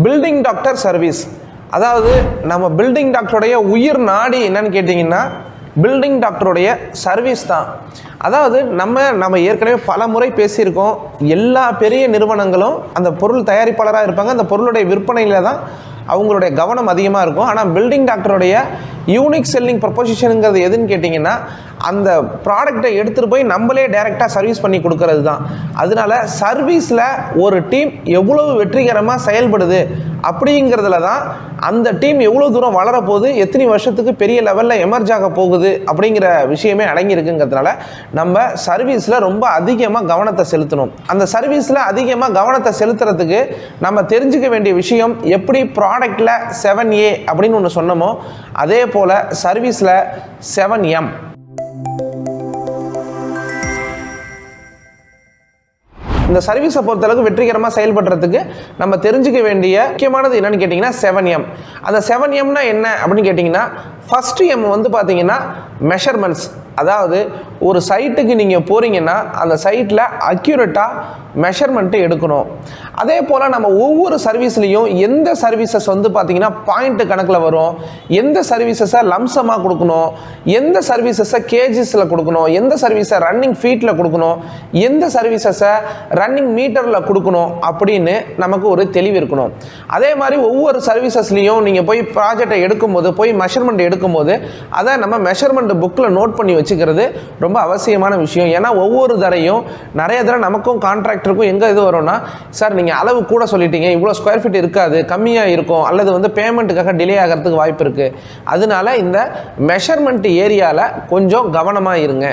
Building doctor service. அதாவது நம்ம building டாக்டருடைய உயிர் நாடி என்னன்னு கேட்டிங்கன்னா பில்டிங் டாக்டருடைய சர்வீஸ் தான். அதாவது நம்ம ஏற்கனவே பல முறை பேசியிருக்கோம், எல்லா பெரிய நிறுவனங்களும் அந்த பொருள் தயாரிப்பாளராக இருப்பாங்க, அந்த பொருளுடைய விற்பனையில் தான் அவங்களுடைய கவனம் அதிகமாக இருக்கும். ஆனால் பில்டிங் டாக்டருடைய யூனிக் செல்லிங் ப்ரொபோசிஷனுங்கிறது எதுன்னு கேட்டிங்கன்னா அந்த ப்ராடக்டை எடுத்துகிட்டு போய் நம்மளே டைரெக்டாக சர்வீஸ் பண்ணி கொடுக்கறது தான். அதனால சர்வீஸில் ஒரு டீம் எவ்வளவு வெற்றிகரமாக செயல்படுது அப்படிங்கிறதுல தான் அந்த டீம் எவ்வளோ தூரம் வளரப்போகுது, எத்தனை வருஷத்துக்கு பெரிய லெவலில் எமர்ஜ் ஆக போகுது அப்படிங்கிற விஷயமே அடங்கியிருக்குங்கிறதுனால நம்ம சர்வீஸில் ரொம்ப அதிகமாக கவனத்தை செலுத்தணும். அந்த சர்வீஸில் அதிகமாக கவனத்தை செலுத்துறதுக்கு நம்ம தெரிஞ்சுக்க வேண்டிய விஷயம், எப்படி ப்ராடக்டில் 7A அப்படின்னு ஒன்று சொன்னோமோ அதே போல் சர்வீஸில் 7M. இந்த சர்வீஸை பொறுத்தளவுக்கு வெற்றிகரமாக செயல்படுறதுக்கு நம்ம தெரிஞ்சுக்க வேண்டிய முக்கியமானது என்னன்னு கேட்டிங்கன்னா 7M. அந்த 7Mனா என்ன அப்படின்னு கேட்டிங்கன்னா ஃபஸ்ட்டு M வந்து பார்த்தீங்கன்னா மெஷர்மெண்ட்ஸ். அதாவது ஒரு சைட்டுக்கு நீங்கள் போகிறீங்கன்னா அந்த சைட்டில் அக்யூரேட்டாக மெஷர்மெண்ட்டு எடுக்கணும். அதே போல் நம்ம ஒவ்வொரு சர்வீஸ்லேயும் எந்த சர்வீசஸ் வந்து பார்த்திங்கன்னா பாயிண்ட்டு கணக்கில் வரும், எந்த சர்வீசஸை லம்சமாக கொடுக்கணும், எந்த சர்வீசஸை கேஜிஸில் கொடுக்கணும், எந்த சர்வீஸை ரன்னிங் ஃபீட்டில் கொடுக்கணும், எந்த சர்வீசஸை ரன்னிங் மீட்டரில் கொடுக்கணும் அப்படின்னு நமக்கு ஒரு தெளிவு இருக்கணும். அதே மாதிரி ஒவ்வொரு சர்வீசஸ்லேயும் நீங்கள் போய் ப்ராஜெக்டை எடுக்கும்போது, போய் மெஷர்மெண்ட் எடுக்கும்போது அதை நம்ம மெஷர்மெண்ட் புக்கில் நோட் பண்ணி வச்சுக்கிறது ரொம்ப அவசியமான விஷயம். ஏன்னா ஒவ்வொரு தரையும் நிறைய தடவை நமக்கும் கான்ட்ராக்டருக்கும் எங்கே இது வரும்னா, சார் நீங்கள் அளவு கூட சொல்லிட்டீங்க, இவ்வளோ ஸ்கொயர் ஃபீட் இருக்காது, கம்மியாக இருக்கும், அல்லது வந்து பேமெண்ட்டுக்காக டிலே ஆகிறதுக்கு வாய்ப்பு இருக்குது. அதனால இந்த மெஷர்மெண்ட் ஏரியாவில் கொஞ்சம் கவனமாக இருங்க.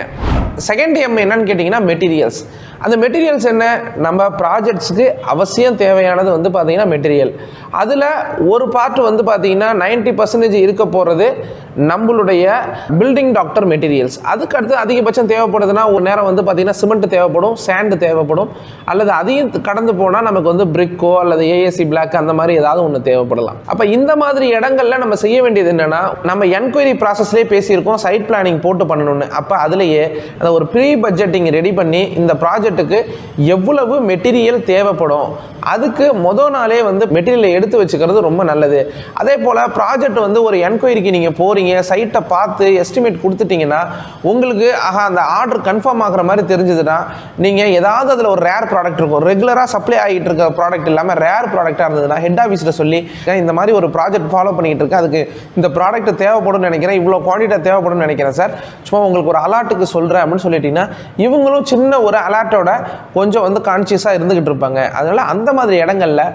செகண்ட் M என்னன்னு கேட்டிங்கன்னா மெட்டீரியல்ஸ். அந்த மெட்டீரியல்ஸ் என்ன, நம்ம ப்ராஜெக்ட்ஸுக்கு அவசியம் தேவையானது வந்து பார்த்திங்கன்னா மெட்டீரியல். அதில் ஒரு பார்ட் வந்து பார்த்திங்கன்னா 90% இருக்க போகிறது நம்மளுடைய பில்டிங் டாக்டர் மெட்டீரியல்ஸ். அதுக்கடுத்து அதிகபட்சம் தேவைப்படுதுன்னா ஒரு நேரம் வந்து பார்த்திங்கன்னா சிமெண்ட் தேவைப்படும், சேண்டு தேவைப்படும், அல்லது அதையும் கடந்து போனால் நமக்கு வந்து பிரிக்கோ அல்லது AAC பிளாக் அந்த மாதிரி ஏதாவது ஒன்று தேவைப்படலாம். அப்போ இந்த மாதிரி இடங்களில் நம்ம செய்ய வேண்டியது என்னென்னா, நம்ம என்கொயரி ப்ராசஸ்லேயே பேசியிருக்கோம் சைட் பிளானிங் போட்டு பண்ணணும்னு. அப்போ அதுலேயே அந்த ஒரு ப்ரீ பட்ஜெட்டிங் ரெடி பண்ணி இந்த ப்ராஜெக்ட்டுக்கு எவ்வளவு மெட்டீரியல் தேவைப்படும் அதுக்கு மொதல் நாளே வந்து மெட்டீரியலை எடுத்து வச்சுக்கிறது ரொம்ப நல்லது. அதே போல் ப்ராஜெக்ட் வந்து ஒரு என்கொயரிக்கு நீங்கள் போகிறீங்க, சைட்டை பார்த்து எஸ்டிமேட் கொடுத்துட்டிங்கன்னா உங்களுக்கு அந்த ஆர்டர் கன்ஃபார்ம் ஆகிற மாதிரி தெரிஞ்சதுன்னா நீங்கள் ஏதாவது அதில் ஒரு ரேர் ப்ராடக்ட் இருக்கும், ரெகுலராக சப்ளை ஆகிட்டு இருக்க ப்ராடக்ட் இல்லாமல் ரேர் ப்ராடக்டாக இருந்ததுன்னா ஹெட் ஆஃபீஸில் சொல்லி இந்த மாதிரி ஒரு ப்ராஜெக்ட் ஃபாலோ பண்ணிக்கிட்டு இருக்கேன், அதுக்கு இந்த ப்ராடக்ட் தேவைப்படும் நினைக்கிறேன், இவ்வளோ குவான்டிட்டி தேவைப்படும் நினைக்கிறேன் சார், சும்மா உங்களுக்கு ஒரு அலர்ட்டுக்கு சொல்கிறேன் அப்படின்னு சொல்லிட்டீங்கன்னா இவங்களும் சின்ன ஒரு அலர்ட்டோட கொஞ்சம் வந்து கான்சியஸாக இருந்துகிட்டு இருப்பாங்க. அதனால் அந்த மாதிரி இடங்களில்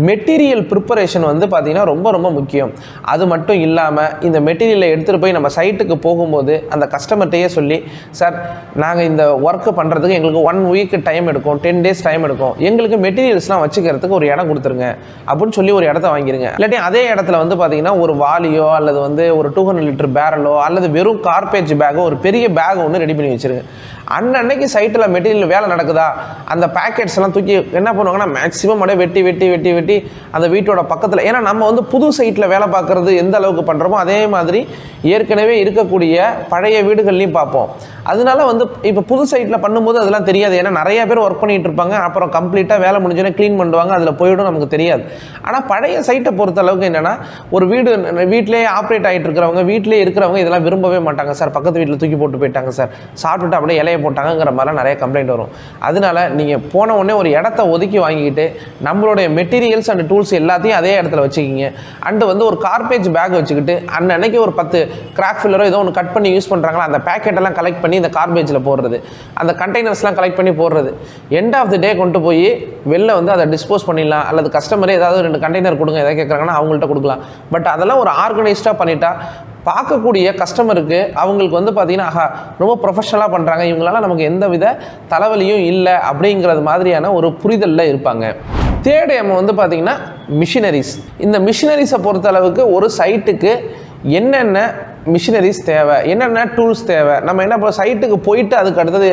மெட்டீரியல் ப்ரிப்பரேஷன் வந்து பார்த்திங்கன்னா ரொம்ப ரொம்ப முக்கியம். அது மட்டும் இல்லாமல் இந்த மெட்டீரியலை எடுத்துகிட்டு போய் நம்ம சைட்டுக்கு போகும்போது அந்த கஸ்டமர்கிட்டையே சொல்லி, சார் நாங்கள் இந்த ஒர்க்கு பண்ணுறதுக்கு எங்களுக்கு 1 வீக் டைம் எடுக்கும், 10 days டைம் எடுக்கும், எங்களுக்கு மெட்டீரியல்ஸ்லாம் வச்சுக்கிறதுக்கு ஒரு இடம் கொடுத்துருங்க அப்படின்னு சொல்லி ஒரு இடத்த வாங்கிடுங்க. இல்லாட்டி அதே இடத்துல வந்து பார்த்திங்கன்னா ஒரு வாலியோ அல்லது வந்து ஒரு 200 லிட்டர் பேரலோ அல்லது வெறும் கார்பேஜ் பேக்கோ ஒரு பெரிய பேக் ஒன்று ரெடி பண்ணி வச்சுருங்க. அன்னன்னைக்கு சைட்டில் மெட்டீரியல் வேலை நடக்குதா அந்த பேக்கெட்ஸ் எல்லாம் தூக்கி என்ன பண்ணுவாங்கன்னா மேக்ஸிமம் அப்படியே வெட்டி வெட்டி வெட்டி வெட்டி அந்த வீட்டோட பக்கத்தில், ஏன்னா நம்ம வந்து புது சைட்டில் வேலை பார்க்குறது எந்த அளவுக்கு பண்ணுறோமோ அதே மாதிரி ஏற்கனவே இருக்கக்கூடிய பழைய வீடுகள்லையும் பார்ப்போம். அதனால வந்து இப்போ புது சைட்டில் பண்ணும்போது அதெல்லாம் தெரியாது, ஏன்னா நிறைய பேர் ஒர்க் பண்ணிகிட்டு இருப்பாங்க, அப்புறம் கம்ப்ளீட்டாக வேலை முடிஞ்சோடனே க்ளீன் பண்ணுவாங்க, அதில் போய்டும் நமக்கு தெரியாது. ஆனால் பழைய சைட்டை பொறுத்த அளவுக்கு என்னென்னா ஒரு வீட்டிலே ஆப்ரேட் ஆகிட்டு இருக்கிறவங்க, வீட்டிலே இருக்கிறவங்க இதெல்லாம் விரும்பவே மாட்டாங்க. சார் பக்கத்து வீட்டில் தூக்கி போட்டு போயிட்டாங்க சார், சாப்பிட்டுட்டு அப்படியே இலையை போட்டாங்கிற மாதிரிலாம் நிறைய கம்ப்ளைண்ட் வரும். அதனால நீங்கள் போன உடனே ஒரு இடத்த ஒதுக்கி வாங்கிக்கிட்டு நம்மளுடைய மெட்டீரியல்ஸ் அண்ட் டூல்ஸ் எல்லாத்தையும் அதே இடத்துல வச்சுக்கிங்க. அண்டு வந்து ஒரு கார்பேஜ் பேக் வச்சுக்கிட்டு அன்னைக்கு ஒரு 10 கிராக் ஃபில்லரோ ஏதோ ஒன்று கட் பண்ணி யூஸ் பண்ணுறாங்களா அந்த பேக்கெட்டெல்லாம் கலெக்ட் பண்ணி இந்த கார்பேஜில் போடுறது, அந்த கண்டெய்னர்ஸ்லாம் கலெக்ட் பண்ணி போடுறது, எண்ட் ஆஃப் தி டே கொண்டு போய் வெளில வந்து அதை டிஸ்போஸ் பண்ணிடலாம். அல்லது கஸ்டமரே ஏதாவது 2 கண்டெய்னர் கொடுங்க எதாவது கேட்குறாங்கன்னா அவங்கள்ட்ட கொடுக்கலாம். பட் அதெல்லாம் ஒரு ஆர்கனைஸ்டாக பண்ணிட்டா பார்க்கக்கூடிய கஸ்டமருக்கு அவங்களுக்கு வந்து பார்த்திங்கன்னா ரொம்ப ப்ரொஃபஷனலாக பண்ணுறாங்க, இவங்களால நமக்கு எந்த வித தலைவலியும் இல்லை அப்படிங்கிறது மாதிரியான ஒரு புரிதலில் இருப்பாங்க. தேர்ட் M வந்து பார்த்திங்கன்னா மிஷினரிஸ். இந்த மிஷினரிஸை பொறுத்தளவுக்கு ஒரு சைட்டுக்கு என்னென்ன மிஷினரிஸ் தேவை, என்னென்ன டூல்ஸ் தேவை, நம்ம என்ன இப்போ சைட்டுக்கு போயிட்டு அதுக்கு அடுத்தது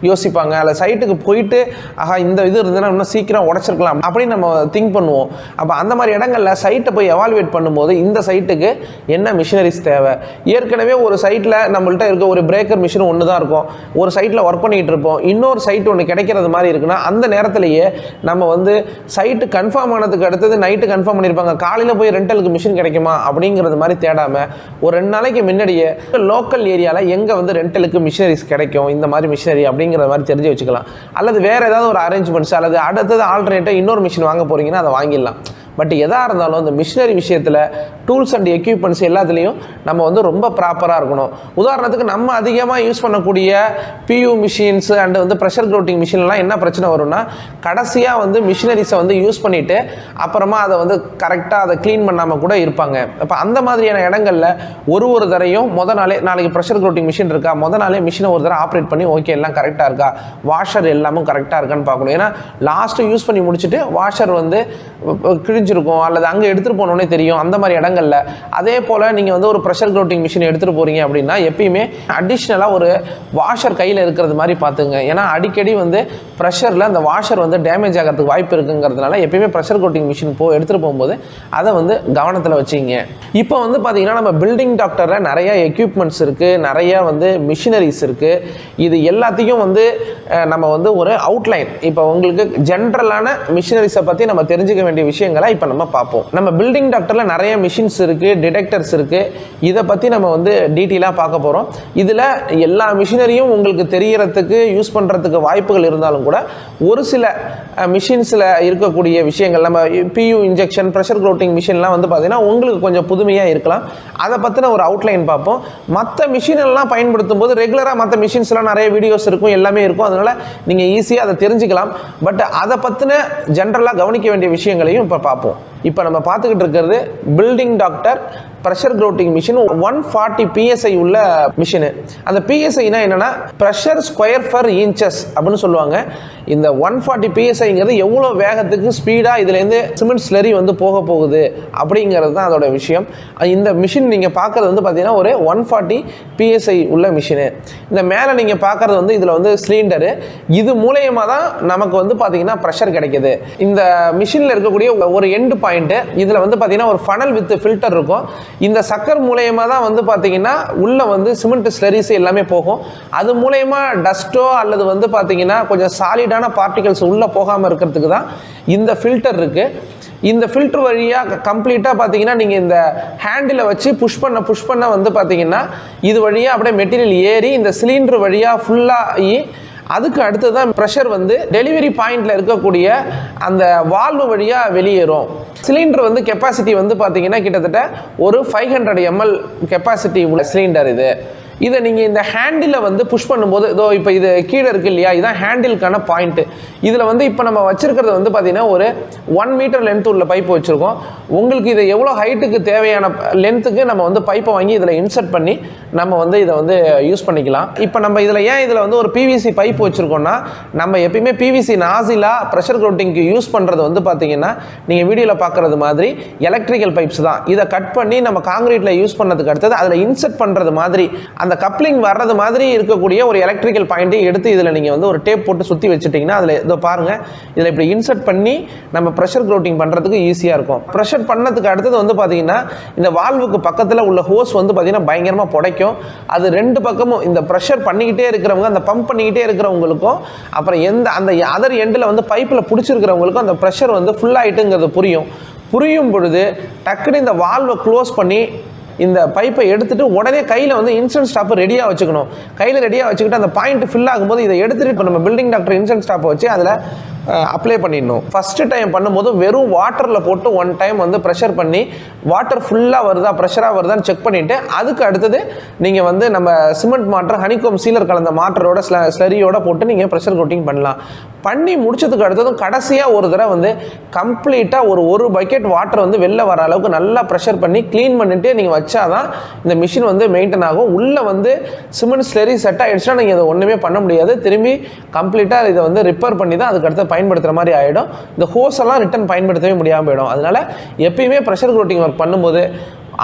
யோசிப்பாங்க, அல்ல சைட்டுக்கு போயிட்டு ஆஹா இந்த இது இருந்ததுன்னா இன்னும் சீக்கிரம் உடச்சிருக்கலாம் அப்படின்னு நம்ம திங்க் பண்ணுவோம். அப்போ அந்த மாதிரி இடங்களில் சைட்டை போய் எவால்வேட் பண்ணும்போது இந்த சைட்டுக்கு என்ன மிஷினரிஸ் தேவை, ஏற்கனவே ஒரு சைட்டில் நம்மள்கிட்ட இருக்க ஒரு பிரேக்கர் மிஷின் ஒன்று தான் இருக்கும், ஒரு சைட்டில் ஒர்க் பண்ணிகிட்டு இருப்போம், இன்னொரு சைட் ஒன்று கிடைக்கிறது மாதிரி இருக்குன்னா அந்த நேரத்திலேயே நம்ம வந்து சைட்டு கன்ஃபார்ம் ஆனதுக்கு அடுத்தது நைட்டு கன்ஃபார்ம் பண்ணியிருப்பாங்க, காலையில் போய் ரெண்டலுக்கு மிஷின் கிடைக்குமா அப்படிங்கிறது மாதிரி தேடாமல் ஒரு 2 நாளைக்கு முன்னாடியே லோக்கல் ஏரியாவில் எங்கே வந்து ரெண்டலுக்கு மிஷினரிஸ் கிடைக்கும், இந்த மாதிரி மிஷினரி அப்படிங்கிற மாதிரி தெரிஞ்சு வச்சுக்கலாம். அல்லது வேறு ஏதாவது ஒரு அரேஞ்ச்மெண்ட்ஸ் அல்லது அடுத்தது ஆல்டர்னேட்டாக இன்னொரு மிஷின் வாங்க போகிறீங்கன்னா அதை வாங்கிடலாம். பட் எதாக இருந்தாலும் இந்த மிஷினரி விஷயத்தில் டூல்ஸ் அண்ட் எக்யூப்மெண்ட்ஸ் எல்லாத்துலேயும் நம்ம வந்து ரொம்ப ப்ராப்பராக இருக்கணும். உதாரணத்துக்கு நம்ம அதிகமாக யூஸ் பண்ணக்கூடிய பியூ மிஷின்ஸ் அண்டு வந்து ப்ரெஷர் க்ரௌட்டிங் மிஷின்லாம் என்ன பிரச்சனை வரும்னா, கடைசியாக வந்து மிஷினரிஸை வந்து யூஸ் பண்ணிவிட்டு அப்புறமா அதை வந்து கரெக்டாக அதை க்ளீன் பண்ணாமல் கூட இருப்பாங்க. அப்போ அந்த மாதிரியான இடங்களில் ஒரு தரையும் நாளே நாளைக்கு ப்ரெஷர் க்ரௌட்டிங் மிஷின் இருக்கா, நாளே மிஷினை ஒரு தடவை ஆப்ரேட் பண்ணி ஓகே எல்லாம் கரெக்டாக இருக்கா, வாஷர் எல்லாமும் கரெக்டாக இருக்கான்னு பார்க்கணும். ஏன்னா லாஸ்ட்டு யூஸ் பண்ணி முடிச்சுட்டு வாஷர் வந்து கிழிஞ்சிருக்கும் அல்லது அங்கே எடுத்துகிட்டு போனோன்னே தெரியும். அந்த மாதிரி இடங்களில் அதே போல் நீங்கள் வந்து ஒரு ப்ரெஷர் க்ரௌட்டிங் மிஷின் எடுத்துகிட்டு போகிறீங்க அப்படின்னா எப்பயுமே அடிஷ்னலாக ஒரு வாஷர் கையில் இருக்கிறது மாதிரி பார்த்துங்க. ஏன்னா அடிக்கடி வந்து ப்ரெஷரில் அந்த வாஷர் வந்து டேமேஜ் ஆகிறதுக்கு வாய்ப்பு இருக்குங்கிறதுனால எப்பயுமே ப்ரெஷர் க்ரௌட்டிங் மிஷின் எடுத்துகிட்டு போகும்போது அதை வந்து கவனத்தில் வச்சிங்க. இப்போ வந்து பார்த்திங்கன்னா நம்ம பில்டிங் டாக்டரில் நிறையா எக்யூப்மெண்ட்ஸ் இருக்குது, நிறையா வந்து மிஷினரிஸ் இருக்குது. இது எல்லாத்தையும் வந்து நம்ம வந்து ஒரு அவுட்லைன் இப்போ உங்களுக்கு ஜென்ரலான மிஷினரிஸை பற்றி நம்ம தெரிஞ்சுக்க வேண்டிய விஷயங்களை இப்போ நம்ம பார்ப்போம். நம்ம பில்டிங் டாக்டரில் நிறைய மிஷின்ஸ் இருக்குது, டிடெக்டர்ஸ் இருக்குது, இதை பற்றி நம்ம வந்து டீட்டெயிலாக பார்க்க போகிறோம். இதில் எல்லா மிஷினரியும் உங்களுக்கு தெரியறதுக்கு யூஸ் பண்ணுறதுக்கு வாய்ப்புகள் இருந்தாலும் கூட ஒரு சில மிஷின்ஸில் இருக்கக்கூடிய விஷயங்கள் நம்ம பியூ இன்ஜெக்ஷன் ப்ரெஷர் க்ரௌட்டிங் மிஷின்லாம் வந்து பார்த்திங்கன்னா உங்களுக்கு கொஞ்சம் புதுமையாக இருக்கலாம். அதை பற்றின ஒரு அவுட்லைன் பார்ப்போம். மற்ற மிஷினெல்லாம் பயன்படுத்தும் போது ரெகுலராக மற்ற மிஷின்ஸ்லாம் நிறைய வீடியோஸ் இருக்கும், எல்லாமே இருக்கும், அதனால் நீங்கள் ஈஸியாக அதை தெரிஞ்சுக்கலாம். பட் அதை பற்றின ஜென்ரலாக கவனிக்க வேண்டிய விஷயங்களையும் இப்போ பார்ப்போம். இப்போ நம்ம பார்த்துக்கிட்டு இருக்கிறது building doctor pressure grouting machine 140 PSI உள்ள மிஷினு. அந்த PSIனா என்னென்னா ப்ரெஷர் ஸ்கொயர் ஃபர் இன்ச்சஸ் அப்படின்னு சொல்லுவாங்க. இந்த 140 PSIங்கிறது எவ்வளோ வேகத்துக்கு ஸ்பீடாக இதுலேருந்து சிமெண்ட் ஸ்லரி வந்து போகுது அப்படிங்கிறது தான் அதோட விஷயம். இந்த மிஷின் நீங்கள் பார்க்குறது வந்து பார்த்தீங்கன்னா ஒரு 140 PSI உள்ள மிஷினு. இந்த மேலே நீங்கள் பார்க்குறது வந்து இதில் வந்து சிலிண்டரு, இது மூலயமா தான் நமக்கு வந்து பார்த்தீங்கன்னா ப்ரெஷர் கிடைக்கிது. இந்த மிஷினில் இருக்கக்கூடிய ஒரு எண்டு பாயிண்ட்டு இதில் வந்து பார்த்தீங்கன்னா ஒரு ஃபனல் வித் ஃபில்டர் இருக்கும். இந்த சக்கர் மூலயமா தான் வந்து பார்த்தீங்கன்னா உள்ளே வந்து சிமெண்ட் ஸ்லரிஸ் எல்லாமே போகும். அது மூலயமா டஸ்ட்டோ அல்லது வந்து பார்த்தீங்கன்னா கொஞ்சம் சாலிடான பார்ட்டிகல்ஸ் உள்ளே போகாமல் இருக்கிறதுக்கு தான் இந்த ஃபில்டர் இருக்குது. இந்த ஃபில்டர் வழியாக கம்ப்ளீட்டாக பார்த்தீங்கன்னா நீங்கள் இந்த ஹேண்டில் வச்சு புஷ் பண்ண வந்து பார்த்தீங்கன்னா இது வழியாக அப்படியே மெட்டீரியல் ஏறி இந்த சிலிண்டர் வழியாக ஃபுல்லாகி அதுக்கு அடுத்து தான் ப்ரெஷர் வந்து டெலிவரி பாயிண்டில் இருக்கக்கூடிய அந்த வால்வு வழியாக வெளியேறும். சிலிண்டர் வந்து கெப்பாசிட்டி வந்து பார்த்தீங்கன்னா கிட்டத்தட்ட ஒரு 500 ml கெப்பாசிட்டி உள்ள சிலிண்டர் இது. இதை நீங்கள் இந்த ஹேண்டில் வந்து புஷ் பண்ணும்போது இதோ இப்போ இது கீழே இருக்குது இல்லையா, இதுதான் ஹேண்டிலுக்கான பாயிண்ட்டு. இதில் வந்து இப்போ நம்ம வச்சுருக்கிறது வந்து பார்த்திங்கன்னா ஒரு 1 மீட்டர் லென்த் உள்ள பைப்பு வச்சுருக்கோம். உங்களுக்கு இதை எவ்வளோ ஹைட்டுக்கு தேவையான லென்த்துக்கு நம்ம வந்து பைப்பை வாங்கி இதில் இன்சர்ட் பண்ணி நம்ம வந்து இதை வந்து யூஸ் பண்ணிக்கலாம். இப்போ நம்ம இதில் வந்து ஒரு PVC பைப்பு வச்சுருக்கோம்னா நம்ம எப்பயுமே PVC நாசிலாக ப்ரெஷர் க்ரௌட்டிங்க்கு யூஸ் பண்ணுறது வந்து பார்த்திங்கன்னா நீங்கள் வீடியோவில் பார்க்குறது மாதிரி எலக்ட்ரிக்கல் பைப்ஸ் தான். இதை கட் பண்ணி நம்ம காங்கிரீட்டில் யூஸ் பண்ணதுக்கு அடுத்தது அதில் இன்சர்ட் பண்ணுறது மாதிரி அந்த கப்ளிங் வர்றது மாதிரி இருக்கக்கூடிய ஒரு எலக்ட்ரிக்கல் பாயிண்ட்டை எடுத்து இதில் நீங்கள் வந்து ஒரு டேப் போட்டு சுற்றி வச்சுட்டிங்கன்னா அதில் இதோ பாருங்கள், இதில் இப்படி இன்சர்ட் பண்ணி நம்ம ப்ரெஷர் க்ரௌட்டிங் பண்ணுறதுக்கு ஈஸியாக இருக்கும். ப்ரெஷர் பண்ணதுக்கு அடுத்தது வந்து பார்த்தீங்கன்னா இந்த வால்வுக்கு பக்கத்தில் உள்ள ஹோஸ் வந்து பார்த்தீங்கன்னா பயங்கரமாக புடைக்கும். அது 2 பக்கமும் இந்த ப்ரெஷர் பண்ணிக்கிட்டே இருக்கிறவங்க, அந்த பம்ப் பண்ணிக்கிட்டே இருக்கிறவங்களுக்கும் அப்புறம் அந்த அதர் எண்டில் வந்து பைப்பில் பிடிச்சிருக்கிறவங்களுக்கும் அந்த ப்ரெஷர் வந்து ஃபுல்லாகிட்டுங்கிறது புரியும் பொழுது டக்குன்னு இந்த வால்வை க்ளோஸ் பண்ணி இந்த பைப்பை எடுத்துகிட்டு உடனே கையில் வந்து இன்ஸ்டன்ட் ஸ்டாப்பை ரெடியாக வச்சுக்கணும். கையில் ரெடியாக வச்சுக்கிட்டு அந்த பாயிண்ட் ஃபில் ஆகும்போது இதை எடுத்துகிட்டு இப்போ நம்ம பில்டிங் டாக்டர் இன்ஸ்டன்ட் ஸ்டாப்பை வச்சு அதில் அப்ளை பண்ணிடணும். ஃபஸ்ட்டு டைம் பண்ணும்போது வெறும் வாட்டரில் போட்டு 1 டைம் வந்து ப்ரெஷர் பண்ணி வாட்டர் ஃபுல்லாக வருதா ப்ரெஷராக வருதான்னு செக் பண்ணிவிட்டு அதுக்கு அடுத்தது நீங்கள் வந்து நம்ம சிமெண்ட் மாட்டர் ஹனிகோம் சீலர் கலந்த மாட்டரோட ஸ்லரியோட போட்டு நீங்கள் ப்ரெஷர் கோட்டிங் பண்ணலாம். பண்ணி முடிச்சதுக்கு அடுத்ததும் கடைசியாக ஒரு தடவை வந்து கம்ப்ளீட்டாக ஒரு பக்கெட் வாட்டர் வந்து வெளில வர அளவுக்கு நல்லா ப்ரெஷர் பண்ணி க்ளீன் பண்ணிவிட்டு நீங்கள் வச்சாதான் இந்த மிஷின் வந்து மெயின்டைன் ஆகும். உள்ளே வந்து சிமெண்ட் ஸ்லரி செட் ஆகிடுச்சுன்னா நீங்கள் அதை ஒன்றுமே பண்ண முடியாது. திரும்பி கம்ப்ளீட்டாக இதை வந்து ரிப்பேர் பண்ணி தான் அதுக்கு அடுத்து பயன்படுத்துகிற மாதிரி ஆகிடும். இந்த ஹோஸ் எல்லாம் ரிட்டன் பயன்படுத்தவே முடியாமல் போயிடும். அதனால் எப்பயுமே ப்ரெஷர் க்ரௌட்டிங் ஒர்க் பண்ணும்போது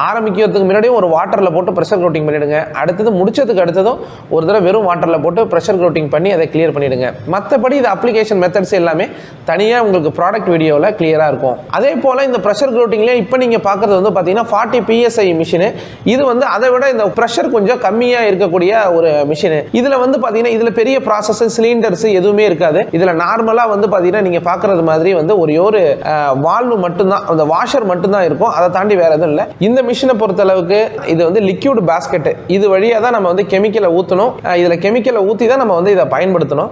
ஆரம்பிக்கிறதுக்கு முன்னாடியும் ஒரு வாட்டரில் போட்டு ப்ரெஷர் கோட்டிங் பண்ணிவிடுங்க. அடுத்தது முடிச்சதுக்கு அடுத்ததும் ஒரு தடவை வெறும் வாட்டரில் போட்டு ப்ரெஷர் கோட்டிங் பண்ணி அதை கிளியர் பண்ணிவிடுங்க. மற்றபடி இது அப்ளிகேஷன் மெத்தட்ஸ் எல்லாமே தனியாக உங்களுக்கு ப்ராடக்ட் வீடியோவில் கிளியராக இருக்கும். அதே போல் இந்த ப்ரெஷர் கோட்டிங்லேயே இப்போ நீங்கள் பார்க்குறது வந்து பார்த்தீங்கன்னா 40 PSI மிஷினு. இது வந்து அதை விட இந்த ப்ரெஷர் கொஞ்சம் கம்மியாக இருக்கக்கூடிய ஒரு மிஷினு. இதில் வந்து பார்த்தீங்கன்னா இதில் பெரிய ப்ராசஸ் சிலிண்டர்ஸ் எதுவுமே இருக்காது. இதில் நார்மலாக வந்து பார்த்தீங்கன்னா நீங்கள் பார்க்குறது மாதிரி வந்து ஒரு வால்வு மட்டும்தான், அந்த வாஷர் மட்டும்தான் இருக்கும். அதை தாண்டி வேறு எதுவும் இல்லை. இந்த மிஷினை பொறுத்தளவுக்கு இது வந்து லிக்யூட் பேஸ்கெட். இது வழியாக தான் நம்ம வந்து கெமிக்கலை ஊற்றணும். இதில் கெமிக்கலை ஊற்றி தான் நம்ம வந்து இதை பயன்படுத்தணும்.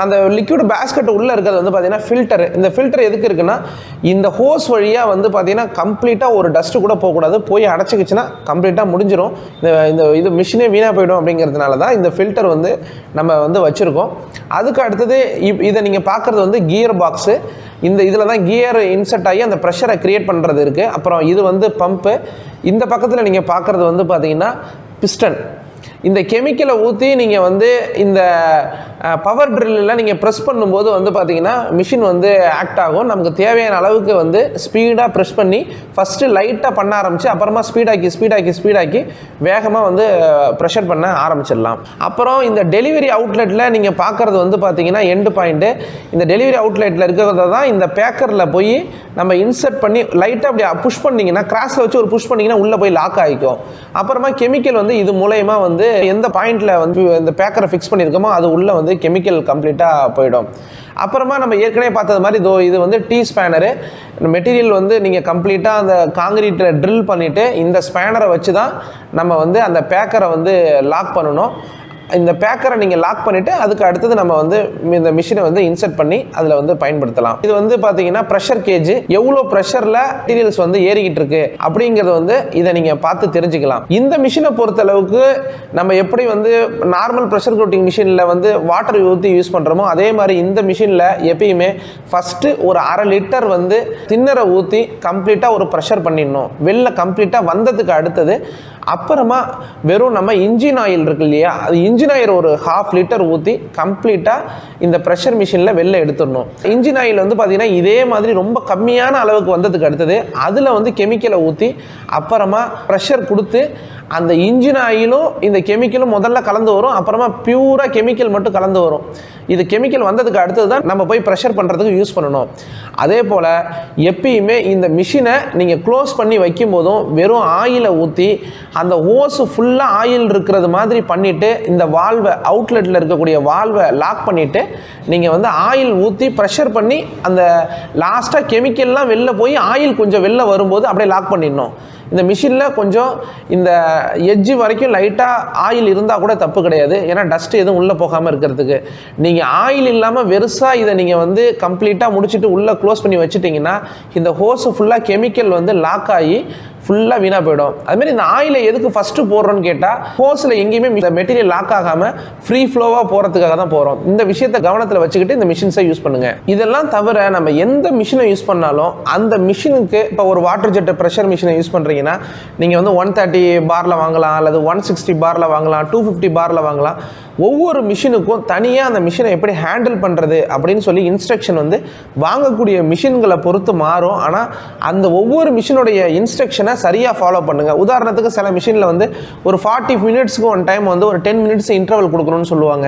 அந்த லிக்யூட் பேஸ்கெட் உள்ளே இருக்கிறது வந்து பார்த்தீங்கன்னா ஃபில்டர். இந்த ஃபில்டர் எதுக்கு இருக்குன்னா இந்த ஹோஸ் வழியாக வந்து பார்த்தீங்கன்னா கம்ப்ளீட்டாக ஒரு டஸ்ட்டு கூட போகக்கூடாது. போய் அடைச்சிக்கிச்சுன்னா கம்ப்ளீட்டாக முடிஞ்சிடும். இது மிஷினே வீணாக போயிடும். அப்படிங்கிறதுனால தான் இந்த ஃபில்டர் வந்து நம்ம வந்து வச்சுருக்கோம். அதுக்கு அடுத்தது இதை நீங்கள் பார்க்குறது வந்து கியர் பாக்ஸு. இதில் தான் கியர் இன்செர்ட் ஆகி அந்த ப்ரெஷரை க்ரியேட் பண்ணுறது இருக்குது. அப்புறம் இது வந்து பம்பு. இந்த பக்கத்தில் நீங்கள் பார்க்குறது வந்து பார்த்தீங்கன்னா பிஸ்டன். இந்த கெமிக்கலை ஊற்றி நீங்கள் வந்து இந்த பவர் ட்ரில்லில் நீங்கள் ப்ரெஸ் பண்ணும்போது வந்து பார்த்தீங்கன்னா மிஷின் வந்து ஆக்ட் ஆகும். நமக்கு தேவையான அளவுக்கு வந்து ஸ்பீடாக ப்ரெஸ் பண்ணி ஃபஸ்ட்டு லைட்டாக பண்ண ஆரம்பித்து அப்புறமா ஸ்பீடாக்கி வேகமாக வந்து ப்ரெஷர் பண்ண ஆரம்பிச்சிடலாம். அப்புறம் இந்த டெலிவரி அவுட்லெட்டில் நீங்கள் பார்க்குறது வந்து பார்த்தீங்கன்னா எண்டு பாயிண்ட்டு. இந்த டெலிவரி அவுட்லெட்டில் இருக்கிறத தான் இந்த பேக்கரில் போய் நம்ம இன்சர்ட் பண்ணி லைட்டாக அப்படி புஷ் பண்ணிங்கன்னா, கிராஸில் வச்சு ஒரு புஷ் பண்ணிங்கன்னா உள்ளே போய் லாக் ஆகிக்கும். அப்புறமா கெமிக்கல் வந்து இது மூலயமா வந்து எந்த பாயிண்டில் வந்து இந்த பேக்கரை ஃபிக்ஸ் பண்ணியிருக்கோமோ அது உள்ளே வந்து கெமிக்கல் கம்ப்ளீட்டாக போயிடும். அப்புறமா நம்ம ஏற்கனவே பார்த்தது மாதிரி இது வந்து டீ ஸ்பேனரு. மெட்டீரியல் வந்து நீங்கள் கம்ப்ளீட்டாக அந்த காங்கிரீட்டில் ட்ரில் பண்ணிவிட்டு இந்த ஸ்பேனரை வச்சு தான் நம்ம வந்து அந்த பேக்கரை வந்து லாக் பண்ணணும். இந்த பேக்கரை நீங்கள் லாக் பண்ணிவிட்டு அதுக்கு அடுத்தது நம்ம வந்து இந்த மிஷினை வந்து இன்சர்ட் பண்ணி அதில் வந்து பயன்படுத்தலாம். இது வந்து பார்த்தீங்கன்னா ப்ரெஷர் கேஜ், எவ்வளோ ப்ரெஷரில் மெட்டீரியல்ஸ் வந்து ஏறிக்கிட்டு இருக்கு அப்படிங்கிறது வந்து இதை நீங்கள் பார்த்து தெரிஞ்சுக்கலாம். இந்த மிஷினை பொறுத்தளவுக்கு நம்ம எப்படி வந்து நார்மல் ப்ரெஷர் கோட்டிங் மிஷினில் வந்து வாட்டர் ஊற்றி யூஸ் பண்ணுறோமோ அதே மாதிரி இந்த மிஷினில் எப்பயுமே ஃபஸ்ட்டு ஒரு 1/2 லிட்டர் வந்து தின்னரை ஊற்றி கம்ப்ளீட்டாக ஒரு ப்ரெஷர் பண்ணிடணும். வெளில கம்ப்ளீட்டாக வந்ததுக்கு அடுத்தது அப்புறமா வெறும் நம்ம இன்ஜின் ஆயில் இருக்கு இல்லையா, அது இன்ஜின் ஆயில் ஒரு 1/2 லிட்டர் ஊற்றி கம்ப்ளீட்டாக இந்த ப்ரெஷர் மிஷினில் வெளில எடுத்துடணும். இன்ஜின் ஆயில் வந்து பார்த்திங்கன்னா இதே மாதிரி ரொம்ப கம்மியான அளவுக்கு வந்ததுக்கு அடுத்தது அதில் வந்து கெமிக்கலை ஊற்றி அப்புறமா ப்ரெஷர் கொடுத்து அந்த இன்ஜின் ஆயிலும் இந்த கெமிக்கலும் முதல்ல கலந்து வரும். அப்புறமா பியூராக கெமிக்கல் மட்டும் கலந்து வரும். இது கெமிக்கல் வந்ததுக்கு அடுத்தது தான் நம்ம போய் ப்ரெஷர் பண்ணுறதுக்கு யூஸ் பண்ணணும். அதே போல் எப்பயுமே இந்த மிஷினை நீங்கள் க்ளோஸ் பண்ணி வைக்கும் போதும் வெறும் ஆயிலை ஊற்றி அந்த ஹோஸு ஃபுல்லாக ஆயில் இருக்கிறது மாதிரி பண்ணிவிட்டு இந்த வால்வை அவுட்லெட்டில் இருக்கக்கூடிய வால்வை லாக் பண்ணிவிட்டு நீங்கள் வந்து ஆயில் ஊற்றி ப்ரெஷர் பண்ணி அந்த லாஸ்ட்டாக கெமிக்கல்லாம் வெளில போய் ஆயில் கொஞ்சம் வெளில வரும்போது அப்படியே லாக் பண்ணிடணும். இந்த மிஷினில் கொஞ்சம் இந்த எட்ஜு வரைக்கும் லைட்டாக ஆயில் இருந்தால் கூட தப்பு கிடையாது. ஏன்னா டஸ்ட்டு எதுவும் உள்ளே போகாமல் இருக்கிறதுக்கு. நீங்கள் ஆயில் இல்லாமல் வெறுசாக இதை நீங்கள் வந்து கம்ப்ளீட்டாக முடிச்சுட்டு உள்ளே க்ளோஸ் பண்ணி வச்சுட்டிங்கன்னா இந்த ஹோஸு ஃபுல்லாக கெமிக்கல் வந்து லாக் ஆகி ஃபுல்லாக வீணாக போயிடும். அதுமாதிரி இந்த ஆயிலை எதுக்கு ஃபஸ்ட்டு போடுறோன்னு கேட்டால் ஹோஸில் எங்கேயுமே இந்த மெட்டீரியல் லாக் ஆகாமல் ஃப்ரீ ஃப்ளோவாக போகிறதுக்காக தான் போகிறோம். இந்த விஷயத்தை கவனத்தில் வச்சுக்கிட்டு இந்த மிஷின்ஸை யூஸ் பண்ணுங்கள். இதெல்லாம் தவிர நம்ம எந்த மிஷினை யூஸ் பண்ணாலும் அந்த மிஷினுக்கு இப்போ ஒரு வாட்டர் ஜெட்டு ப்ரெஷர் மிஷினை யூஸ் பண்ணுறீங்கன்னா நீங்கள் வந்து 130 பாரில் வாங்கலாம், அல்லது 160 பாரில் வாங்கலாம், 250 பாரில் வாங்கலாம். ஒவ்வொரு மிஷினுக்கும் தனியாக அந்த மிஷினை எப்படி ஹேண்டில் பண்ணுறது அப்படின்னு சொல்லி இன்ஸ்ட்ரக்ஷன் வந்து வாங்கக்கூடிய மிஷின்களை பொறுத்து மாறும். ஆனால் அந்த ஒவ்வொரு மிஷினுடைய இன்ஸ்ட்ரக்ஷனை சரியாக ஃபாலோ பண்ணுங்கள். உதாரணத்துக்கு சில மிஷினில் வந்து ஒரு 40 மினிட்ஸ்க்கு ஒன் டைம் வந்து ஒரு 10 மினிட்ஸ் இன்டர்வல் கொடுக்கணும்னு சொல்லுவாங்க.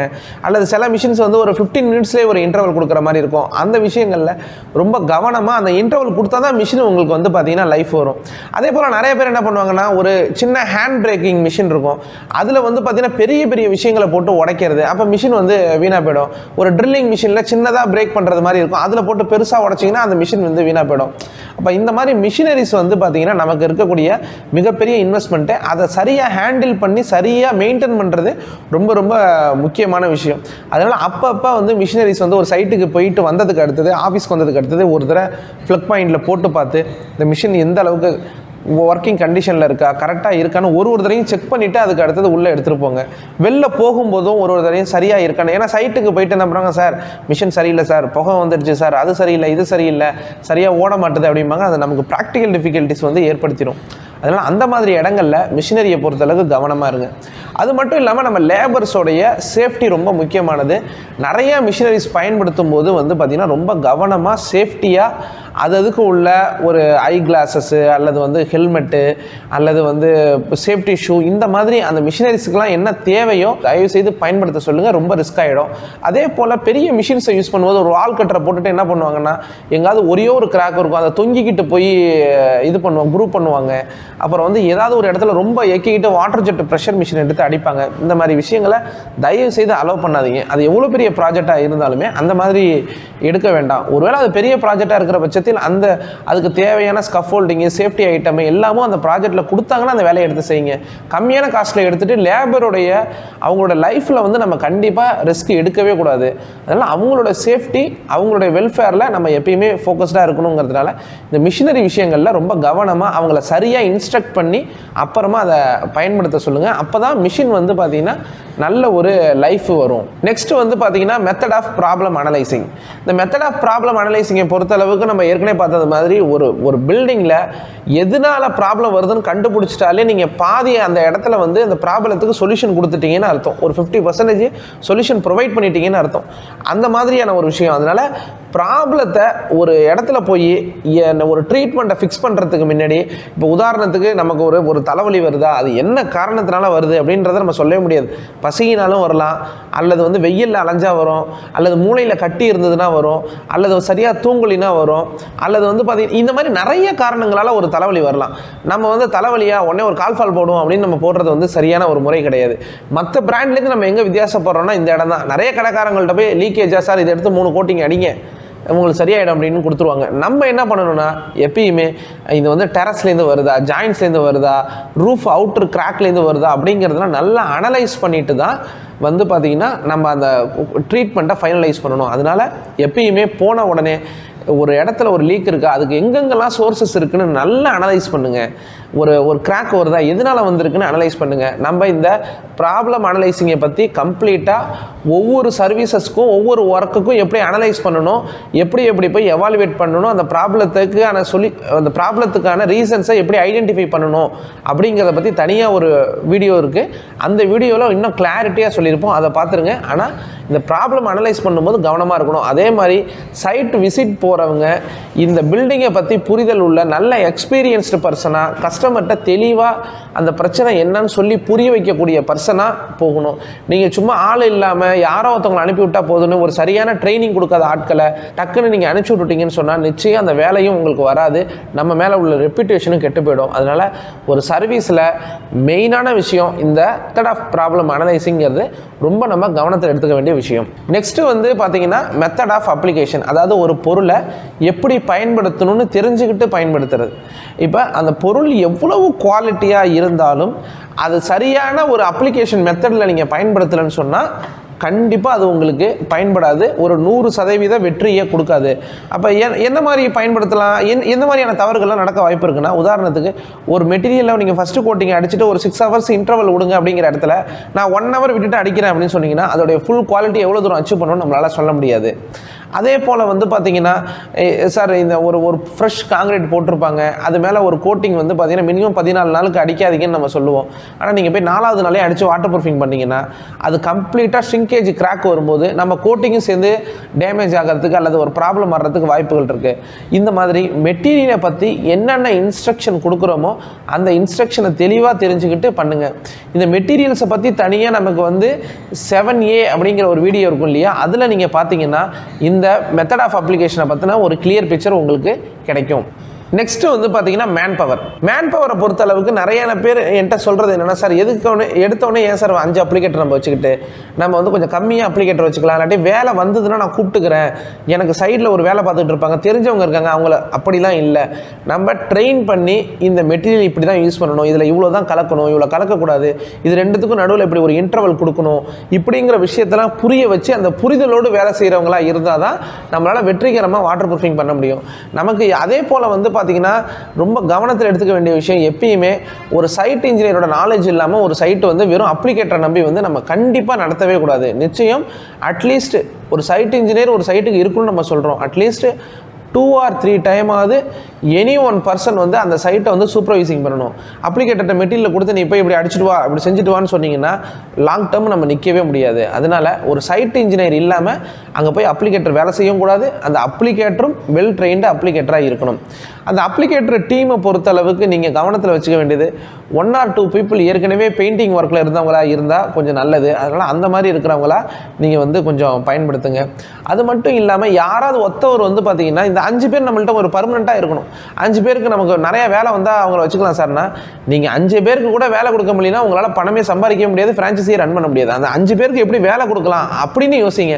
அல்லது சில மிஷின்ஸ் வந்து ஒரு 15 மினிட்ஸ்லேயே ஒரு இன்டர்வல் கொடுக்குற மாதிரி இருக்கும். அந்த விஷயங்களில் ரொம்ப கவனமாக அந்த இன்டர்வல் கொடுத்தா தான் மிஷின் உங்களுக்கு வந்து பார்த்தீங்கன்னா லைஃப் வரும். அதே போல் நிறைய பேர் என்ன பண்ணுவாங்கன்னா ஒரு சின்ன ஹேண்ட் பிரேக்கிங் மிஷின் இருக்கும். அதில் வந்து பார்த்தீங்கன்னா பெரிய பெரிய விஷயங்களை போட்டு உடைக்கிறது. அப்போ மிஷின் வந்து வீணாக போயிடும். ஒரு ட்ரில்லிங் மிஷினில் சின்னதாக பிரேக் பண்ணுறது மாதிரி இருக்கும். அதில் போட்டு பெருசாக உடைச்சிங்கன்னா அந்த மிஷின் வந்து வீணாக போயிடும். அப்போ இந்த மாதிரி மிஷினரிஸ் வந்து பார்த்தீங்கன்னா நமக்கு இருக்கக்கூடிய மிகப்பெரிய இன்வெஸ்ட்மெண்ட்டு. அதை சரியாக ஹேண்டில் பண்ணி சரியாக மெயின்டைன் பண்ணுறது ரொம்ப ரொம்ப முக்கியமான விஷயம். அதனால் அப்பப்போ வந்து மிஷினரிஸ் வந்து ஒரு சைட்டுக்கு போயிட்டு வந்ததுக்கு அடுத்தது, ஆஃபீஸ்க்கு வந்ததுக்கு அடுத்தது ஒரு தடவை ஃப்ளக் பாயிண்டில் போட்டு பார்த்து இந்த மிஷின் எந்த அளவுக்கு ஒர்க்கிங் கண்டிஷனில் இருக்கா, கரெக்டாக இருக்கான்னு ஒரு தடவையும் செக் பண்ணிவிட்டு அதுக்கு அடுத்தது உள்ளே எடுத்துகிட்டு போங்க. வெளில போகும்போதும் ஒரு தடவையும் சரியாக இருக்கான்னு. ஏன்னா சைட்டுக்கு போயிட்டு என்ன பண்ணுறாங்க, சார் மிஷின் சரியில்லை சார், புகை வந்துடுச்சு சார், அது சரியில்லை, இது சரியில்லை, சரியாக ஓட மாட்டுது அப்படிம்பாங்க. அது நமக்கு ப்ராக்டிக்கல் டிஃபிகல்ட்டிஸ் வந்து ஏற்படுத்திடும். அதனால் அந்த மாதிரி இடங்களில் மிஷினரியை பொறுத்தளவுக்கு கவனமாக இருங்க. அது மட்டும் இல்லாமல் நம்ம லேபர்ஸோடைய சேஃப்டி ரொம்ப முக்கியமானது. நிறைய மிஷினரிஸ் பயன்படுத்தும் போது வந்து பார்த்திங்கன்னா ரொம்ப கவனமாக சேஃப்டியாக அதுக்கு உள்ள ஒரு ஐ கிளாஸஸ்ஸு அல்லது வந்து ஹெல்மெட்டு அல்லது வந்து சேஃப்டி ஷூ இந்த மாதிரி அந்த மிஷினரிஸுக்கெலாம் என்ன தேவையோ தயவு செய்து பயன்படுத்த சொல்லுங்கள். ரொம்ப ரிஸ்க் ஆகிடும். அதே போல் பெரிய மிஷின்ஸை யூஸ் பண்ணும்போது ஒரு வால் கட்டரை போட்டுட்டு என்ன பண்ணுவாங்கன்னா எங்காவது ஒரே ஒரு கிராக் இருக்கும், அதை தொங்கிக்கிட்டு போய் இது பண்ணுவாங்க, ப்ரூவ் பண்ணுவாங்க. அப்புறம் வந்து ஏதாவது ஒரு இடத்துல ரொம்ப எக்கிக்கிட்டு வாட்டர் ஜெட் ப்ரெஷர் மிஷின் எடுத்து அடிப்பாங்க. இந்த மாதிரி விஷயங்களை தயவு செய்து அலோவ் பண்ணாதீங்க. அது எவ்வளோ பெரிய ப்ராஜெக்டாக இருந்தாலுமே அந்த மாதிரி எடுக்க வேண்டாம். ஒருவேளை அது பெரிய ப்ராஜெக்டாக இருக்கிற பட்சத்தில் அதுக்கு தேவையான ஸ்கஃபோல்டிங்கு, சேஃப்டி ஐட்டம் எல்லாமும் அந்த ப்ராஜெக்டில் கொடுத்தாங்கன்னா அந்த வேலையை எடுத்து செய்யுங்க. கம்மியான காஸ்ட்டில் எடுத்துகிட்டு லேபருடைய அவங்களோட லைஃப்பில் வந்து நம்ம கண்டிப்பாக ரிஸ்க் எடுக்கவே கூடாது. அதனால் அவங்களோட சேஃப்டி, அவங்களுடைய வெல்ஃபேரில் நம்ம எப்பயுமே ஃபோக்கஸ்டாக இருக்கணுங்கிறதுனால இந்த மிஷினரி விஷயங்களில் ரொம்ப கவனமாக அவங்கள சரியாக இன்ஸ்ட்ரக்ட் பண்ணி அப்புறமா அதை பயன்படுத்த சொல்லுங்கள். அப்போ தான் மிஷின் வந்து பார்த்திங்கன்னா நல்ல ஒரு லைஃப் வரும். நெக்ஸ்ட் வந்து பார்த்தீங்கன்னா மெத்தட் ஆஃப் ப்ராப்ளம் அனலைசிங். இந்த மெத்தட் ஆஃப் ப்ராப்ளம் அனலைசிங்கை பொறுத்தளவுக்கு நம்ம ஏற்கனவே பார்த்தது மாதிரி ஒரு பில்டிங்கில் எதனால ப்ராப்ளம் வருதுன்னு கண்டுபிடிச்சிட்டாலே நீங்கள் பாதி அந்த இடத்துல வந்து அந்த ப்ராப்ளத்துக்கு சொல்யூஷன் கொடுத்துட்டீங்கன்னு அர்த்தம். ஒரு 50% சொல்யூஷன் ப்ரொவைட் பண்ணிட்டீங்கன்னு அர்த்தம். அந்த மாதிரியான ஒரு விஷயம். அதனால் ப்ராப்ளத்தை ஒரு இடத்துல போய் ஒரு ட்ரீட்மெண்ட்டை ஃபிக்ஸ் பண்ணுறதுக்கு முன்னாடி, இப்போ உதாரணத்துக்கு நமக்கு ஒரு தலைவலி வருதா, அது என்ன காரணத்தினால வருது அப்படின்றத நம்ம சொல்லவே முடியாது. பசியினாலும் வரலாம், அல்லது வந்து வெயிலில் அலைஞ்சா வரும், அல்லது மூளையில் கட்டி இருந்ததுன்னா வரும், அல்லது சரியாக தூங்கலினா வரும், அல்லது வந்து பார்த்தீங்கன்னா இந்த மாதிரி நிறைய காரணங்களால் ஒரு தலைவலி வரலாம். நம்ம வந்து தலைவலியாக உடனே ஒரு கால்ஃபால் போடுவோம் அப்படின்னு நம்ம போடுறது வந்து சரியான ஒரு முறை கிடையாது. மற்ற பிராண்ட்லேருந்து நம்ம எங்கே வித்தியாசப்படுறோம்னா இந்த இடம் தான். நிறைய கடைக்காரங்கள்ட்ட போய் லீக்கேஜா சார் இதை எடுத்து 3 கோட்டிங் அடிங்க உங்களுக்கு சரியாயிடும் அப்படின்னு கொடுத்துருவாங்க. நம்ம என்ன பண்ணணும்னா எப்பயுமே இது வந்து டெரஸ்லேருந்து வருதா, ஜாயின்ஸ்லேருந்து வருதா, ரூஃப் அவுட்டர் கிராக்லேருந்து வருதா அப்படிங்கிறதுலாம் நல்லா அனலைஸ் பண்ணிட்டு தான் வந்து பார்த்திங்கன்னா நம்ம அந்த ட்ரீட்மெண்ட்டை ஃபைனலைஸ் பண்ணணும். அதனால் எப்பயுமே போன உடனே ஒரு இடத்துல ஒரு லீக் இருக்கா, அதுக்கு எங்கெங்கெல்லாம் சோர்ஸஸ் இருக்குன்னு நல்லா அனலைஸ் பண்ணுங்கள். ஒரு கிராக் வருதா, எதனால் வந்திருக்குன்னு அனலைஸ் பண்ணுங்கள். நம்ம இந்த ப்ராப்ளம் அனலைசிங்கை பற்றி கம்ப்ளீட்டாக ஒவ்வொரு சர்வீசஸ்க்கும் ஒவ்வொரு ஒர்க்குக்கும் எப்படி அனலைஸ் பண்ணணும், எப்படி போய் எவாலுவேட் பண்ணணும், அந்த ப்ராப்ளத்துக்கான ரீசன்ஸை எப்படி ஐடென்டிஃபை பண்ணணும் அப்படிங்கிறத பற்றி தனியாக ஒரு வீடியோ இருக்குது. அந்த வீடியோவில் இன்னும் கிளாரிட்டியாக சொல்லியிருப்போம், அதை பார்த்துருங்க. ஆனால் இந்த ப்ராப்ளம் அனலைஸ் பண்ணும்போது கவனமாக இருக்கணும். அதே மாதிரி சைட் விசிட் போகிறவங்க இந்த பில்டிங்கை பற்றி புரிதல் உள்ள நல்ல எக்ஸ்பீரியன்ஸ்டு பர்சனாக, கஸ்டமர்கிட்ட தெளிவாக அந்த பிரச்சனை என்னன்னு சொல்லி புரிய வைக்கக்கூடிய பர்சனாக போகணும். நீங்கள் சும்மா ஆள் இல்லாமல் யாரோ ஒருத்தவங்களை அனுப்பிவிட்டால் போதுன்னு ஒரு சரியான ட்ரைனிங் கொடுக்காத ஆட்களை டக்குன்னு நீங்கள் அனுப்பிச்சி விட்டுட்டீங்கன்னு சொன்னால் நிச்சயம் அந்த வேலையும் உங்களுக்கு வராது, நம்ம மேலே உள்ள ரெப்யூட்டேஷனும் கெட்டு போயிடும். அதனால் ஒரு சர்வீஸில் மெயினான விஷயம் இந்த மெத்தட் ஆஃப் ப்ராப்ளம் அனலைசிங்கிறது ரொம்ப நம்ம கவனத்தில் எடுத்துக்க வேண்டிய விஷயம். நெக்ஸ்ட்டு வந்து பார்த்தீங்கன்னா மெத்தட் ஆஃப் அப்ளிகேஷன், அதாவது ஒரு பொருளை எப்படி பயன்படுத்தணும்னு தெரிஞ்சுக்கிட்டு பயன்படுத்துறது. இப்போ அந்த பொருள் எவ்வளவு குவாலிட்டியாக இருந்தாலும் அது சரியான ஒரு அப்ளிகேஷன் மெத்தடில் நீங்கள் பயன்படுத்தலைன்னு சொன்னால் கண்டிப்பாக அது உங்களுக்கு பயன்படாது, ஒரு 100% வெற்றியை கொடுக்காது. அப்போ எந்த மாதிரி பயன்படுத்தலாம், எந்த மாதிரியான தவறுகள்லாம் நடக்க வாய்ப்பு இருக்குன்னா, உதாரணத்துக்கு ஒரு மெட்டீரியலில் நீங்கள் ஃபஸ்ட்டு கோட்டிங் அடிச்சுட்டு ஒரு 6 ஹவர்ஸ் இன்டர்வல் விடுங்க அப்படிங்கிற இடத்துல நான் 1 ஹவர் விட்டுட்டு அடிக்கிறேன் அப்படின்னு சொன்னீங்கன்னா அதோடைய ஃபுல் குவாலிட்டி எவ்வளோ தூரம் அச்சீவ் பண்ணணும்னு நம்மளால் சொல்ல முடியாது. அதே போல் வந்து பார்த்தீங்கன்னா சார் இந்த ஒரு ஃப்ரெஷ் காங்கிரீட் போட்டிருப்பாங்க, அது மேலே ஒரு கோட்டிங் வந்து பார்த்தீங்கன்னா மினிமம் 14 நாளுக்கு அடிக்காதீங்கன்னு நம்ம சொல்லுவோம். ஆனால் நீங்கள் போய் 4வது நாளே அடித்து வாட்டர் ப்ரூஃபிங் பண்ணிங்கன்னா அது கம்ப்ளீட்டாக ஷ்ரிங்கேஜ் கிராக் வரும்போது நம்ம கோட்டிங்கும் சேர்ந்து டேமேஜ் ஆகிறதுக்கு அல்லது ஒரு ப்ராப்ளம் வர்றதுக்கு வாய்ப்புகள் இருக்குது. இந்த மாதிரி மெட்டீரியலை பற்றி என்னென்ன இன்ஸ்ட்ரக்ஷன் கொடுக்குறோமோ அந்த இன்ஸ்ட்ரக்ஷனை தெளிவாக தெரிஞ்சுக்கிட்டு பண்ணுங்கள். இந்த மெட்டீரியல்ஸை பற்றி தனியாக நமக்கு வந்து 7A அப்படிங்கிற ஒரு வீடியோ இருக்கும் இல்லையா, அதில் நீங்கள் பார்த்தீங்கன்னா இந்த மெத்தட் ஆஃப் அப்ளிகேஷனை பற்றின ஒரு கிளியர் பிக்சர் உங்களுக்கு கிடைக்கும். நெக்ஸ்ட்டு வந்து பார்த்தீங்கன்னா மேன் பவரை பொறுத்தளவுக்கு நிறைய பேர் என்கிட்ட சொல்கிறது என்னென்னா, சார் எடுத்தோடனே ஏன் சார் 5 அப்ளிகேட்டர் நம்ம வச்சுக்கிட்டு நம்ம வந்து கொஞ்சம் கம்மியாக அப்ளிகேட்டர் வச்சுக்கலாம், இல்லாட்டி வேலை வந்ததுன்னா நான் கூப்பிட்டுக்கிறேன், எனக்கு சைடில் ஒரு வேலை பார்த்துட்டு இருப்பாங்க தெரிஞ்சவங்க இருக்காங்க, அவங்கள அப்படிலாம் இல்லை. நம்ம ட்ரெயின் பண்ணி இந்த மெட்டீரியல் இப்படி தான் யூஸ் பண்ணணும், இதில் இவ்வளோ தான் கலக்கணும், இவ்வளோ கலக்கக்கூடாது, இது ரெண்டுத்துக்கும் நடுவில் இப்படி ஒரு இன்டர்வல் கொடுக்கணும், இப்படிங்கிற விஷயத்தெல்லாம் புரிய வச்சு அந்த புரிதலோடு வேலை செய்கிறவங்களா இருந்தால் தான் நம்மளால் வெற்றிகரமாக வாட்டர் ப்ரூஃபிங் பண்ண முடியும். நமக்கு அதே போல் வந்து பார்த்தீங்கன்னா ரொம்ப கவனத்தில் எடுத்துக்க வேண்டிய விஷயம், எப்பயுமே ஒரு சைட் இன்ஜினியரோட நாலேஜ் இல்லாமல் ஒரு சைட் வந்து வெறும் அப்ளிகேட்டரை நம்பி வந்து நம்ம கண்டிப்பாக நடத்தவே கூடாது. நிச்சயம் அட்லீஸ்ட் ஒரு சைட் இன்ஜினியர் ஒரு சைட்டுக்கு இருக்குன்னு நம்ம சொல்கிறோம், அட்லீஸ்ட் 2 or 3 டைமாவது எனி ஒன் பர்சன் வந்து அந்த சைட்டை வந்து சூப்பர்வைசிங் பண்ணணும். அப்ளிகேட்டர்கிட்ட மெட்டீரியல் கொடுத்து நீ போய் இப்படி அடிச்சுட்டு வா இப்படி செஞ்சுட்டு வான்னு சொன்னீங்கன்னா லாங் டேர்ம் நம்ம நிற்கவே முடியாது. அதனால ஒரு சைட் இன்ஜினியர் இல்லாமல் அங்கே போய் அப்ளிகேட்டர் வேலை செய்யவும் கூடாது. அந்த அப்ளிகேட்டரும் வெல் ட்ரெயின்டு அப்ளிகேட்டராக இருக்கணும். அந்த அப்ளிகேட்டர் டீமை பொறுத்தளவுக்கு நீங்கள் கவனத்தில் வச்சுக்க வேண்டியது 1 or 2 பீப்புள் ஏற்கனவே பெயிண்டிங் ஒர்க்கில் இருந்தவங்களா இருந்தால் கொஞ்சம் நல்லது. அதனால் அந்த மாதிரி இருக்கிறவங்களா நீங்கள் வந்து கொஞ்சம் பயன்படுத்துங்க. அது மட்டும் இல்லாமல் யாராவது ஒருத்தவர் வந்து பார்த்தீங்கன்னா இந்த 5 பேர் நம்மள்ட்ட ஒரு பர்மனெண்ட்டாக இருக்கணும். 5 பேருக்கு நமக்கு நிறைய வேலை வந்தால் அவங்கள வச்சுக்கலாம் சார்னா, நீங்கள் 5 பேருக்கு கூட வேலை கொடுக்க முடியலன்னா உங்களால் பணமே சம்பாதிக்க முடியாது, ஃப்ரான்ச்சைஸியை ரன் பண்ண முடியாது. அந்த 5 பேருக்கு எப்படி வேலை கொடுக்கலாம் அப்படின்னு யோசிங்க.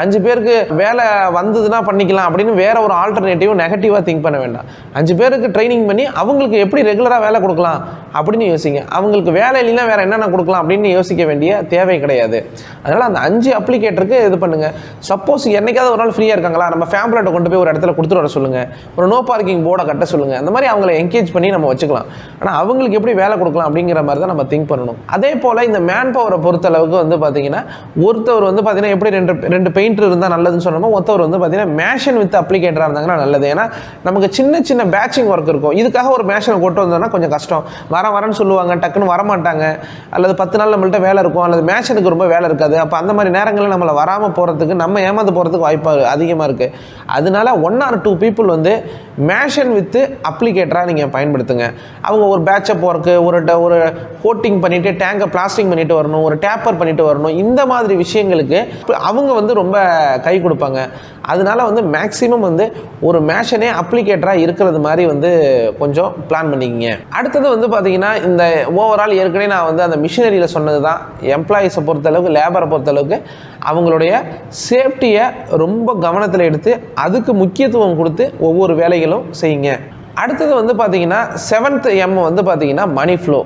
5 பேருக்கு வேலை வந்ததுன்னா பண்ணிக்கலாம் அப்படின்னு வேற ஒரு ஆல்டர்னேட்டிவ் நெகட்டிவாக திங்க் பண்ண வேண்டாம். 5 பேருக்கு ட்ரைனிங் பண்ணி அவங்களுக்கு எப்படி ரெகுலராக வேலை கொடுக்கலாம் அப்படின்னு யோசிங்க. அவங்களுக்கு வேலை இல்லைன்னா வேறு என்னென்ன கொடுக்கலாம் அப்படின்னு யோசிக்க வேண்டிய தேவை கிடையாது. அதனால் அந்த 5 அப்ளிகேட்டருக்கு இது பண்ணுங்கள். சப்போஸ் என்னைக்காவது ஒரு நாள் ஃப்ரீயாக இருக்காங்களா, நம்ம ஃபேம்ப்ளெட்டை கொண்டு போய் ஒரு இடத்துல கொடுத்துட்டு வர சொல்லுங்கள், ஒரு நோ பார்க்கிங் போர்டை கட்ட சொல்லுங்கள். அந்த மாதிரி அவங்கள என்கேஜ் பண்ணி நம்ம வச்சுக்கலாம். ஆனால் அவங்களுக்கு எப்படி வேலை கொடுக்கலாம் அப்படிங்கிற மாதிரி தான் நம்ம திங்க் பண்ணணும். அதே போல் இந்த மேன் பவரை பொறுத்தளவுக்கு வந்து பார்த்தீங்கன்னா ஒருத்தவர் வந்து பார்த்தீங்கன்னா எப்படி ரெண்டு பெயிண்டர் இருந்தால் நல்லதுன்னு சொன்னோமோ ஒருத்தவர் வந்து பார்த்தீங்கன்னா மேஷன் வித் அப்ளிகேட்டராக இருந்தாங்கன்னா நல்லது. ஏன்னா நமக்கு சின்ன சின்ன பேட்சிங் ஒர்க் இருக்கும். இதுக்காக ஒரு மேஷனை கொண்டு வந்தோம்னா கொஞ்சம் கஷ்டம். வரேன்னு சொல்லுவாங்க, டக்குன்னு வரமாட்டாங்க, அல்லது 10 நாள் நம்மள்ட்ட வேலை இருக்கும், அல்லது மேஷனுக்கு ரொம்ப வேலை இருக்காது. அப்போ அந்த மாதிரி நேரங்களில் நம்மளை வராமல் போகிறதுக்கு, நம்ம ஏமாந்து போகிறதுக்கு வாய்ப்பு அதிகமாக இருக்குது. அதனால 1 or 2 பீப்புள் வந்து மேஷன் வித் அப்ளிகேட்டராக நீங்கள் பயன்படுத்துங்க. அவங்க ஒரு பேட்சப் ஒர்க்கு, ஒரு கோட்டிங் பண்ணிவிட்டு டேங்கை பிளாஸ்டிங் பண்ணிட்டு வரணும், ஒரு டேப்பர் பண்ணிட்டு வரணும், இந்த மாதிரி விஷயங்களுக்கு அவங்க வந்து ரொம்ப கை கொடுப்பாங்க. அதனால வந்து மேக்ஸிமம் வந்து ஒரு மேஷனே அப்ளிகேட்டராக இருக்கிறது மாதிரி வந்து கொஞ்சம் பிளான் பண்ணிக்கிங்க. அடுத்தது வந்து பார்த்தீங்கன்னா இந்த ஓவரால் ஏற்கனவே நான் வந்து அந்த மிஷினரியில் சொன்னது தான். எம்ப்ளாயீஸை பொறுத்தளவுக்கு, லேபரை பொறுத்தளவுக்கு அவங்களுடைய சேஃப்டியை ரொம்ப கவனத்தில் எடுத்து அதுக்கு முக்கியத்துவம் கொடுத்து ஒவ்வொரு வேலைகளும் செய்யுங்க. அடுத்தது வந்து பார்த்தீங்கன்னா 7th M வந்து பார்த்தீங்கன்னா மணி ஃப்ளோ.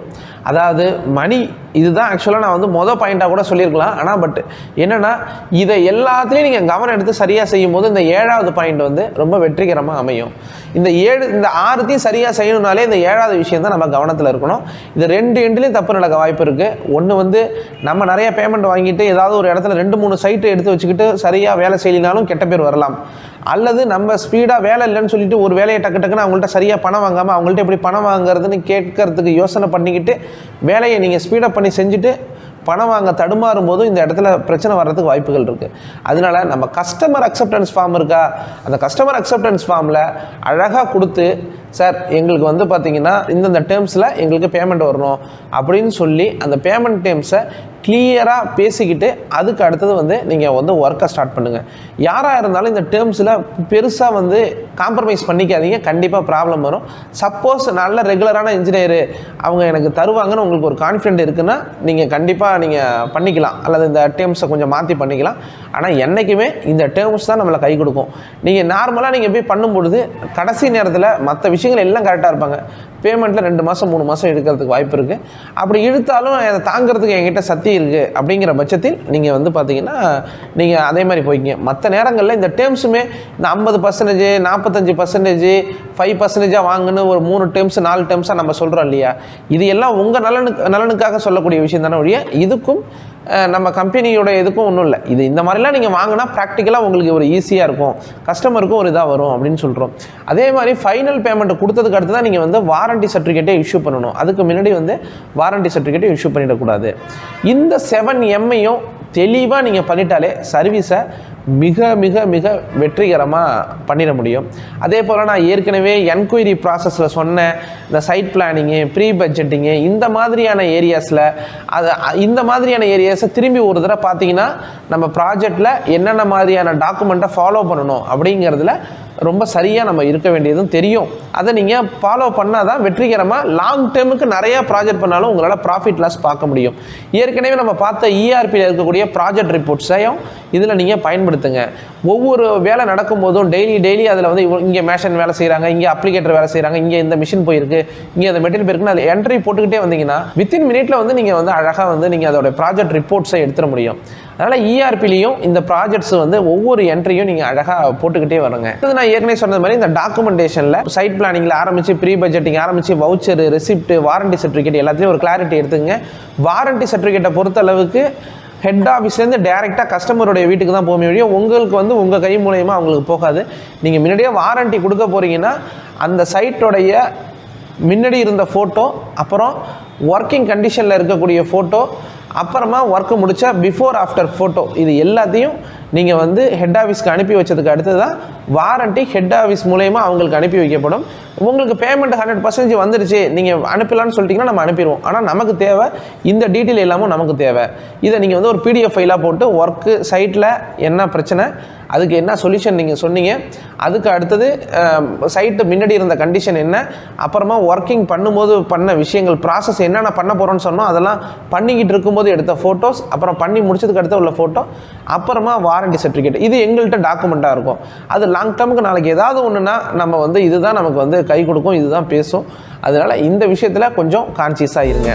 அதாவது மணி இதுதான் ஆக்சுவலாக நான் வந்து பாயிண்ட்டாக கூட சொல்லியிருக்கலாம். ஆனால் பட் என்னென்னா இதை எல்லாத்துலேயும் நீங்கள் கவனம் எடுத்து சரியாக செய்யும் போது இந்த 7வது பாயிண்ட் வந்து ரொம்ப வெற்றிகரமாக அமையும். இந்த 6த்தையும் சரியாக செய்யணும்னாலே இந்த 7வது விஷயம் தான் நம்ம கவனத்தில் இருக்கணும். இது 2 எண்ட்லேயும் தப்பு நடக்க வாய்ப்பு இருக்குது. ஒன்று வந்து நம்ம நிறைய பேமெண்ட் வாங்கிட்டு ஏதாவது ஒரு இடத்துல 2-3 சைட்டு எடுத்து வச்சுக்கிட்டு சரியாக வேலை செய்யலினாலும் கெட்ட பேர் வரலாம். அல்லது நம்ம ஸ்பீடாக வேலை இல்லைன்னு சொல்லிட்டு ஒரு வேலையை டக்குன்னு அவங்கள்ட்ட சரியாக பணம் வாங்காமல் அவங்கள்ட்ட எப்படி பணம் வாங்குறதுன்னு கேட்கறதுக்கு யோசனை பண்ணிக்கிட்டு வேலையை நீங்கள் ஸ்பீடப் பண்ணி செஞ்சுட்டு பணம் வாங்க தடுமாறும் போதும் இந்த இடத்துல பிரச்சனை வர்றதுக்கு வாய்ப்புகள் இருக்குது. அதனால நம்ம கஸ்டமர் அக்செப்டன்ஸ் ஃபார்ம் இருக்கா, அந்த கஸ்டமர் அக்செப்டன்ஸ் ஃபார்மில் அழகாக கொடுத்து, சார் எங்களுக்கு வந்து பார்த்தீங்கன்னா இந்தந்த டேர்ம்ஸில் எங்களுக்கு பேமெண்ட் வரணும் அப்படின்னு சொல்லி அந்த பேமெண்ட் டேர்ம்ஸை கிளியராக பேசிக்கிட்டு அதுக்கு அடுத்தது வந்து நீங்கள் வந்து ஒர்க்கை ஸ்டார்ட் பண்ணுங்கள். யாராக இருந்தாலும் இந்த டேர்ம்ஸில் பெருசாக வந்து காம்ப்ரமைஸ் பண்ணிக்காதீங்க. கண்டிப்பாக ப்ராப்ளம் வரும். சப்போஸ் நல்ல ரெகுலரான இன்ஜினியரு அவங்க எனக்கு தருவாங்கன்னு உங்களுக்கு ஒரு கான்ஃபிடென்ட் இருக்குன்னா நீங்கள் கண்டிப்பாக நீங்கள் பண்ணிக்கலாம், அல்லது இந்த டேர்ம்ஸை கொஞ்சம் மாற்றி பண்ணிக்கலாம். ஆனால் என்றைக்குமே இந்த டேர்ம்ஸ் தான் நம்மளை கை கொடுக்கும். நீங்கள் நார்மலாக நீங்கள் போய் பண்ணும்பொழுது கடைசி நேரத்தில் மற்ற விஷயங்கள் எல்லாம் கரெக்டாக இருப்பாங்க, பேமெண்ட்டில் 2 மாதம் 3 மாதம் எடுக்கிறதுக்கு வாய்ப்பு இருக்குது. அப்படி இழுத்தாலும் அதை தாங்கிறதுக்கு என்கிட்ட சக்தி இருக்குது அப்படிங்கிற பட்சத்தில் நீங்கள் வந்து பார்த்தீங்கன்னா நீங்கள் அதே மாதிரி போய்க்கிங்க. மற்ற நேரங்களில் இந்த டேர்ம்ஸுமே இந்த 50%, 45%, 5% வாங்குன்னு ஒரு 3 டேர்ம்ஸ் 4 டேர்ம்ஸாக நம்ம சொல்கிறோம் இல்லையா, இது எல்லாம் உங்கள் நலனுக்காக சொல்லக்கூடிய விஷயம் தானே ஒழிய இதுக்கும் நம்ம கம்பெனியோட எதுக்கும் ஒன்றும் இல்லை. இது இந்த மாதிரிலாம் நீங்கள் வாங்கினா ப்ராக்டிக்கலாக உங்களுக்கு ஒரு ஈஸியாக இருக்கும், கஸ்டமருக்கும் ஒரு இதாக வரும் அப்படின்னு சொல்கிறோம். அதே மாதிரி ஃபைனல் பேமெண்ட் கொடுத்ததுக்கு அடுத்து தான் நீங்கள் வந்து வாரண்டி சர்டிஃபிகேட்டை இஷ்யூ பண்ணணும். அதுக்கு முன்னாடி வந்து வாரண்டி சர்டிஃபிகேட்டை இஷ்யூ பண்ணிடக்கூடாது. இந்த 7M தெளிவாக நீங்கள் பண்ணிட்டாலே சர்வீஸை மிக மிக மிக வெற்றிகரமாக பண்ணிட முடியும். அதே போல் நான் ஏற்கனவே என்கொயரி ப்ராசஸில் சொன்னேன், இந்த சைட் பிளானிங்கு, ப்ரீ பட்ஜெட்டிங்கு, இந்த மாதிரியான ஏரியாஸில் இந்த மாதிரியான ஏரியாஸை திரும்பி ஒரு தடவை பார்த்தீங்கன்னா நம்ம ப்ராஜெக்டில் என்னென்ன மாதிரியான டாக்குமெண்ட்டை ஃபாலோ பண்ணணும் அப்படிங்கிறதுல ரொம்ப சரியாக நம்ம இருக்க வேண்டியதும் தெரியும். அதை நீங்கள் ஃபாலோ பண்ணால் தான் வெற்றிகரமாக லாங் டேர்முக்கு நிறையா ப்ராஜெக்ட் பண்ணாலும் உங்களால் ப்ராஃபிட் லாஸ் பார்க்க முடியும். ஏற்கனவே நம்ம பார்த்த ERPயில் இருக்கக்கூடிய ப்ராஜெக்ட் ரிப்போர்ட்ஸையும் இதில் நீங்கள் பயன்படுத்துங்க. ஒவ்வொரு வேலை நடக்கும்போதும் டெய்லி அதில் வந்து இங்கே மேஷன் வேலை செய்கிறாங்க, இங்கே அப்ளிகேட்டர் வேலை செய்கிறாங்க, இங்கே இந்த மிஷின் போயிருக்கு, இங்கே அந்த மெட்டீரியல் போயிருக்குன்னு அதில் என்ட்ரி போட்டுக்கிட்டே வந்தீங்கன்னா வித்தின் மினிட்ல வந்து நீங்கள் வந்து அழகாக வந்து நீங்கள் அதோட ப்ராஜெக்ட் ரிப்போர்ட்ஸை எடுத்துட முடியும். அதனால் ERPலையும் இந்த ப்ராஜெக்ட்ஸ் வந்து ஒவ்வொரு என்ட்ரியும் நீங்கள் அழகாக போட்டுக்கிட்டே வருங்க. இது நான் ஏற்கனவே சொன்னது மாதிரி இந்த டாக்குமெண்டேஷனில் சைட் பிளானிங்கில் ஆரம்பித்து ப்ரீ பட்ஜெட்டிங் ஆரம்பித்து வவுச்சர், ரெசிப்ட், வாரண்டி சர்டிஃபிகேட் எல்லாத்தையும் ஒரு கிளாரிட்டி எடுத்துங்க. வாரண்டி சர்டிஃபிகேட்டை பொறுத்தளவுக்கு ஹெட் ஆஃபீஸ்லேருந்து டேரெக்டாக கஸ்டமருடைய வீட்டுக்கு தான் போக முடியும். உங்களுக்கு வந்து உங்கள் கை மூலயமா அவங்களுக்கு போகாது. நீங்கள் முன்னாடியே வாரண்டி கொடுக்க போகிறீங்கன்னா அந்த சைட்டோடைய முன்னாடி இருந்த ஃபோட்டோ, அப்புறம் ஒர்க்கிங் கண்டிஷனில் இருக்கக்கூடிய ஃபோட்டோ, அப்புறமா ஒர்க்கு முடித்தா பிஃபோர் ஆஃப்டர் ஃபோட்டோ, இது எல்லாத்தையும் நீங்கள் வந்து ஹெட் ஆஃபீஸ்க்கு அனுப்பி வச்சதுக்கு அடுத்து தான் வாரண்ட்டி ஹெட் ஆஃபீஸ் மூலயமா அவங்களுக்கு அனுப்பி வைக்கப்படும். உங்களுக்கு பேமெண்ட் 100% வந்துடுச்சு, நீங்கள் அனுப்பலான்னு சொல்லிட்டீங்கன்னா நம்ம அனுப்பிடுவோம். ஆனால் நமக்கு தேவை இந்த டீட்டெயில் எல்லாமும் நமக்கு தேவை. இதை நீங்கள் வந்து ஒரு PDF ஃபைலாக போட்டு ஒர்க்கு சைட்டில் என்ன பிரச்சனை, அதுக்கு என்ன சொல்யூஷன் நீங்கள் சொன்னீங்க, அதுக்கு அடுத்தது சைட்டு முன்னாடி இருந்த கண்டிஷன் என்ன, அப்புறமா ஒர்க்கிங் பண்ணும்போது பண்ண விஷயங்கள் ப்ராசஸ் என்னென்ன பண்ண போகிறோன்னு சொன்னோம், அதெல்லாம் பண்ணிக்கிட்டு இருக்கும்போது எடுத்த ஃபோட்டோஸ், அப்புறம் பண்ணி முடிச்சதுக்கு அடுத்து உள்ள ஃபோட்டோ, அப்புறமா வாரண்டி சர்டிஃபிகேட், இது எங்கள்கிட்ட டாக்குமெண்ட்டாக இருக்கும். அது லாங் டேர்முக்கு நாளைக்கு ஏதாவது ஒன்றுனா நம்ம வந்து இதுதான் நமக்கு வந்து கை கொடுக்கும், இதுதான் பேசும். அதனால் இந்த விஷயத்தில் கொஞ்சம் கான்சியஸாக இருங்க.